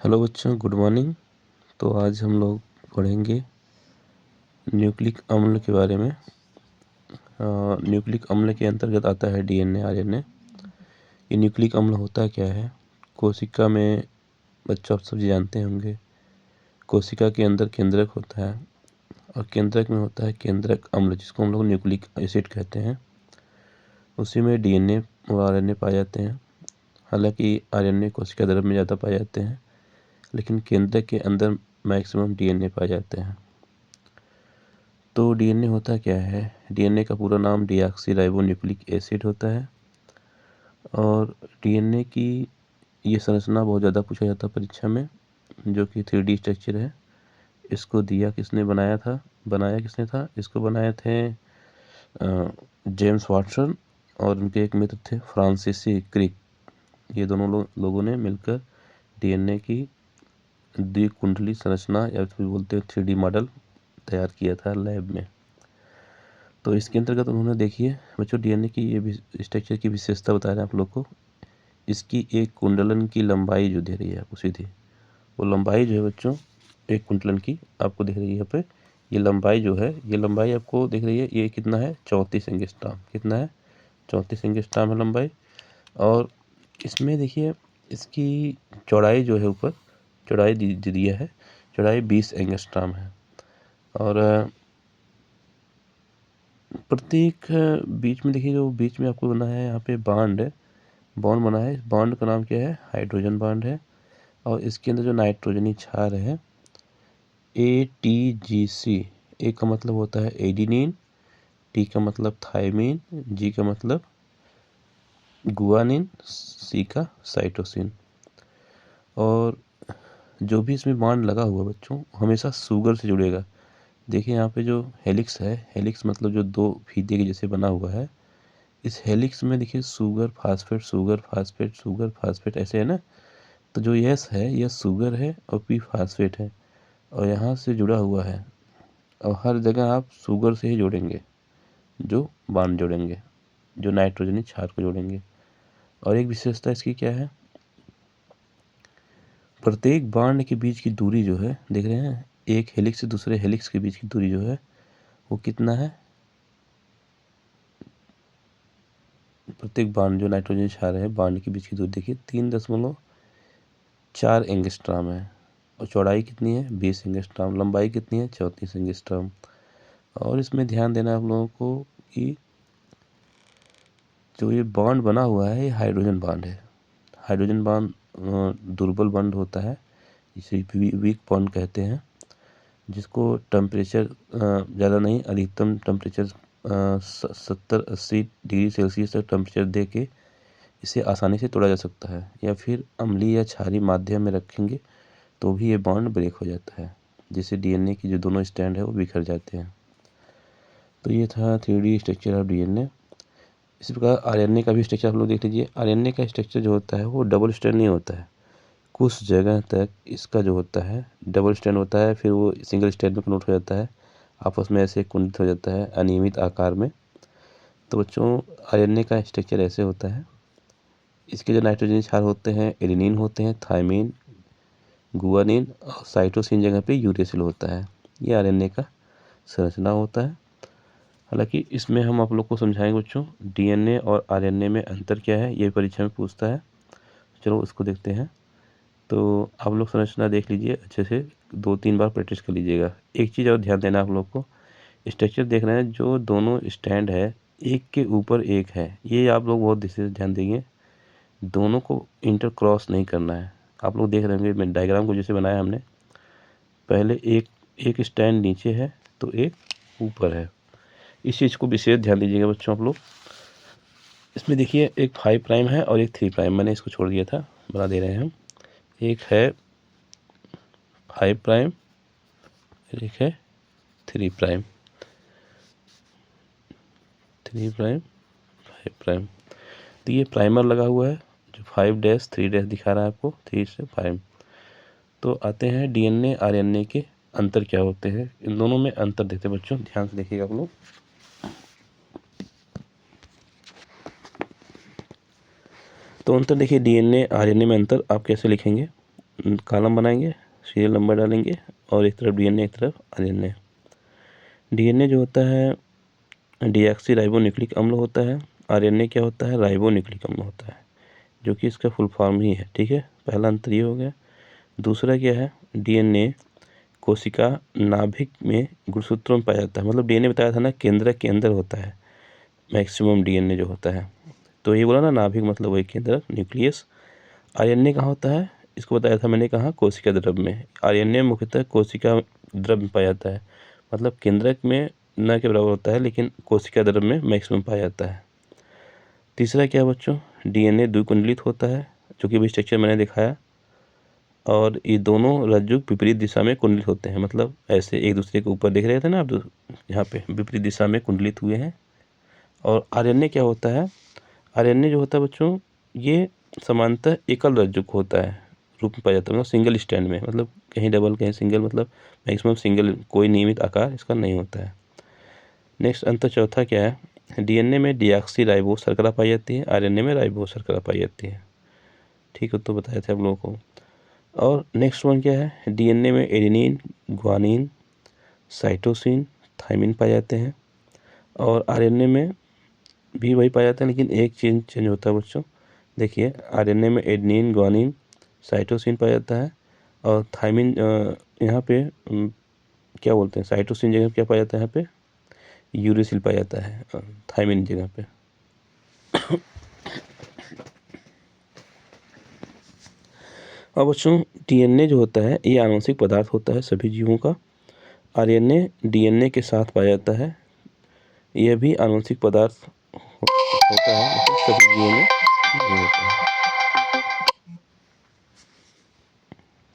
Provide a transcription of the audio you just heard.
Hello बच्चों, good morning. तो आज हम लोग पढ़ेंगे न्यूक्लिक अम्ल के बारे में। न्यूक्लिक अम्ल के अंतर्गत आता है डीएनए, आरएनए। ये न्यूक्लिक अम्ल होता क्या है? कोशिका में, बच्चों आप सब जानते होंगे, कोशिका के अंदर केंद्रक होता है और केंद्रक में होता है केंद्रक अम्ल, जिसको हम लोग न्यूक्लिक एसिड कहते हैं। उसी में डीएनए और आरएनए पाए जाते हैं। हालांकि आरएनए कोशिका द्रव्य में ज़्यादा पाए जाते हैं, लेकिन केंद्रक के अंदर मैक्सिमम डीएनए पाए जाते हैं। तो डीएनए होता क्या है? डीएनए का पूरा नाम डीऑक्सीराइबोन्यूक्लिक एसिड होता है। और डीएनए की ये संरचना बहुत ज़्यादा पूछा जाता है परीक्षा में, जो कि 3D स्ट्रक्चर है। इसको दिया किसने बनाया था? बनाया किसने था? इसको बनाए थे जेम्स वाटसन और उनके एक मित्र थे फ्रांसीसी क्रिक। ये दोनों लोगों ने मिलकर डीएनए की द्विकुंडली संरचना या फिर बोलते हैं 3D मॉडल तैयार किया था लैब में। तो इसके अंतर्गत उन्होंने, देखिए बच्चों, डीएनए की ये स्ट्रक्चर की विशेषता बता रहे हैं आप लोग को। इसकी एक कुंडलन की लंबाई जो दे रही है आपको सीधी, वो लंबाई जो है बच्चों, एक कुंडलन की आपको दिख रही है यहाँ पे। ये लंबाई जो है, ये लंबाई आपको दिख रही है, ये कितना है? 34 एंगस्ट्रॉम। कितना है? 34 एंगस्ट्रॉम है लंबाई। और इसमें देखिए इसकी चौड़ाई जो है, ऊपर चौड़ाई दिया है, चौड़ाई 20 एंगस्ट्रॉम है। और प्रत्येक बीच में देखिए, जो बीच में आपको बना है यहाँ पे बॉन्ड है, बॉन्ड बना है। इस बॉन्ड का नाम क्या है? हाइड्रोजन बॉन्ड है। और इसके अंदर जो नाइट्रोजनी क्षार है ATGC, ए का मतलब होता है एडिनिन, टी का मतलब थायमिन, जी का मतलब गुआनिन, सी का साइटोसिन। और जो भी इसमें बॉन्ड लगा हुआ बच्चों, हमेशा शुगर से जुड़ेगा। देखिए यहाँ पे जो हेलिक्स है, हेलिक्स मतलब जो दो फीते के जैसे बना हुआ है, इस हेलिक्स में देखिए sugar phosphate, sugar phosphate, sugar phosphate, ऐसे है ना। तो जो यस है, यह शुगर है और पी फास्फेट है, और यहाँ से जुड़ा हुआ है। और हर जगह आप शुगर से ही जोड़ेंगे, जो बॉन्ड जोड़ेंगे, जो नाइट्रोजनी क्षार को जोड़ेंगे। और एक विशेषता इसकी क्या है? प्रत्येक बॉन्ड के बीच की दूरी जो है, देख रहे हैं, एक हेलिक्स से दूसरे हेलिक्स के बीच की दूरी जो है, वो कितना है? प्रत्येक बॉन्ड, जो नाइट्रोजन क्षार है, बॉन्ड के बीच की दूरी देखिए 3.4 एंगस्ट्रॉम है। और चौड़ाई कितनी है? 20 एंगस्ट्रॉम। लंबाई कितनी है? 34 एंगस्ट्रॉम। और इसमें ध्यान देना आप लोगों को कि जो ये बॉन्ड बना हुआ है, ये हाइड्रोजन बॉन्ड है। हाइड्रोजन बॉन्ड दुर्बल बॉन्ड होता है, इसे वीक बॉन्ड कहते हैं, जिसको टेम्परेचर ज़्यादा नहीं, अधिकतम टेम्परेचर 70-80 डिग्री सेल्सियस तक टेम्परेचर दे के इसे आसानी से तोड़ा जा सकता है। या फिर अम्लीय या क्षारीय माध्यम में रखेंगे तो भी ये बॉन्ड ब्रेक हो जाता है, जिससे डीएनए की जो दोनों स्टैंड है वो बिखर जाते हैं। तो ये था 3D स्ट्रक्चर ऑफ डीएनए। इसी प्रकार आरएनए का भी स्ट्रक्चर आप लोग देख लीजिए। आरएनए का स्ट्रक्चर जो होता है वो डबल स्टैंड नहीं होता है। कुछ जगह तक इसका जो होता है डबल स्टैंड होता है, फिर वो सिंगल स्टैंड में कन्वर्ट हो जाता है, आपस में ऐसे कुंडित हो जाता है अनियमित आकार में। तो बच्चों, आरएनए का स्ट्रक्चर ऐसे होता है। इसके जो नाइट्रोजन क्षार होते हैं, एडेनिन होते हैं, थायमिन, गुआनिन, और साइटोसिन जगह पे यूरेसिल होता है। ये आरएनए का संरचना होता है। हालांकि इसमें हम आप लोग को समझाएंगे बच्चों, डीएनए और आरएनए में अंतर क्या है, ये परीक्षा में पूछता है। चलो उसको देखते हैं। तो आप लोग संरचना देख लीजिए अच्छे से, 2-3 बार प्रैक्टिस कर लीजिएगा। एक चीज़ और ध्यान देना आप लोग को, स्ट्रक्चर देख रहे हैं, जो दोनों स्टैंड है एक के ऊपर एक है, ये आप लोग बहुत विशेष ध्यान देंगे। दोनों को इंटरक्रॉस नहीं करना है। आप लोग देख रहे होंगे, मैं डायग्राम को जैसे बनाया हमने, पहले एक स्टैंड नीचे है तो एक ऊपर है। इस चीज़ को विशेष ध्यान दीजिएगा बच्चों आप लोग। इसमें देखिए एक 5 प्राइम है और एक 3 प्राइम, मैंने इसको छोड़ दिया था, बना दे रहे हैं हम। एक है 5 प्राइम, एक है 3 प्राइम, 3 प्राइम, 5 प्राइम। तो ये प्राइमर लगा हुआ है, जो 5-3 दिखा रहा है आपको, 3 से 5। तो आते हैं डीएनए आरएनए के अंतर क्या होते हैं। इन दोनों में अंतर देखते हैं बच्चों, ध्यान से देखिएगा आप लोग। तो अंतर देखिए, डीएनए आरएनए में अंतर आप कैसे लिखेंगे। कॉलम बनाएंगे, सीरियल नंबर डालेंगे और एक तरफ डीएनए एक तरफ आरएनए। डीएनए जो होता है डीऑक्सी राइबो न्यूक्लिक अम्ल होता है, आरएनए क्या होता है राइबो न्यूक्लिक अम्ल होता है, जो कि इसका फुल फॉर्म ही है। ठीक है, पहला अंतर ये हो गया। दूसरा क्या है, डीएनए कोशिका नाभिक में गुणसूत्रों में पाया जाता है। मतलब डीएनए बताया था ना केंद्रक के अंदर होता है मैक्सिमम डीएनए जो होता है, तो ये बोला ना नाभिक मतलब वही केंद्रक न्यूक्लियस। आरएनए कहाँ होता है, इसको बताया था मैंने कहाँ, कोशिका द्रव्य में। आरएनए मुख्यतः कोशिका द्रव्य में पाया जाता है, मतलब केंद्रक में न के बराबर होता है लेकिन कोशिका द्रव्य में मैक्सिमम पाया जाता है। तीसरा क्या है बच्चों, डीएनए द्विकुंडलित होता है, जो कि भी स्ट्रक्चर मैंने दिखाया, और ये दोनों रज्जु विपरीत दिशा में कुंडलित होते हैं। मतलब ऐसे एक दूसरे के ऊपर देख रहे थे ना आप, यहाँ पे विपरीत दिशा में कुंडलित हुए हैं। और आरएनए क्या होता है, आरएनए जो होता है बच्चों ये समानतः एकल रज्जुक होता है रूप में पाया जाता है, मतलब सिंगल स्टैंड में, मतलब कहीं डबल कहीं सिंगल, मतलब मैक्सिमम सिंगल, कोई नियमित आकार इसका नहीं होता है। नेक्स्ट अंतर चौथा क्या है, डीएनए में डीऑक्सी राइबोस शर्करा पाई जाती है, आरएनए में राइबोस शर्करा पाई जाती है। ठीक है, तो बताए थे आप लोगों को। और नेक्स्ट वन क्या है, डीएनए में एडेनिन, ग्वानिन, साइटोसिन, थाइमिन पाए जाते हैं, और आरएनए में भी वही पाया जाता है लेकिन एक चेंज होता है बच्चों। देखिए आरएनए में एडेनिन, ग्वानिन, साइटोसिन पाया जाता है, और थाइमिन यहाँ पे क्या बोलते हैं, साइटोसिन जगह क्या पाया जाता है, यहाँ पे यूरेसिल पाया जाता है थाइमिन जगह पे। अब बच्चों डीएनए जो होता है ये आनुवंशिक पदार्थ होता है सभी जीवों का। आरएनए डीएनए के साथ पाया जाता है, यह भी आनुवंशिक पदार्थ होता है लेकिन सभी जीवों में नहीं होता है।